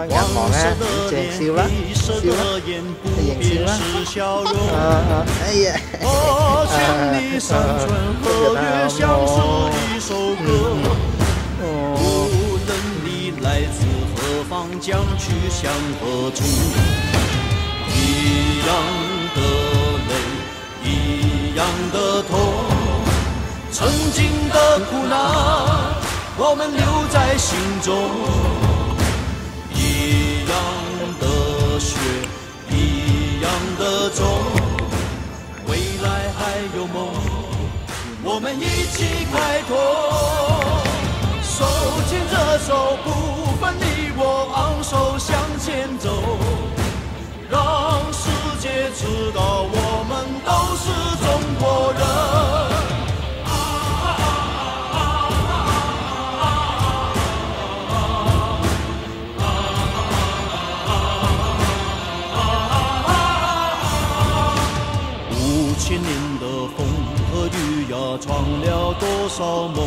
開眼望啊，好正，笑啦，笑啦，認笑啦，哎呀，這個他無論你來自何方，將去向何處，一樣的淚，一樣的痛，曾經的苦難，我們留在心中，一樣的血，一樣的種，未來還有夢，我們一起開拓，手牽着手，不分你我，昂首向前走，讓世界知道我們都是中國人。5000年的風和雨呀，闖了多少夢。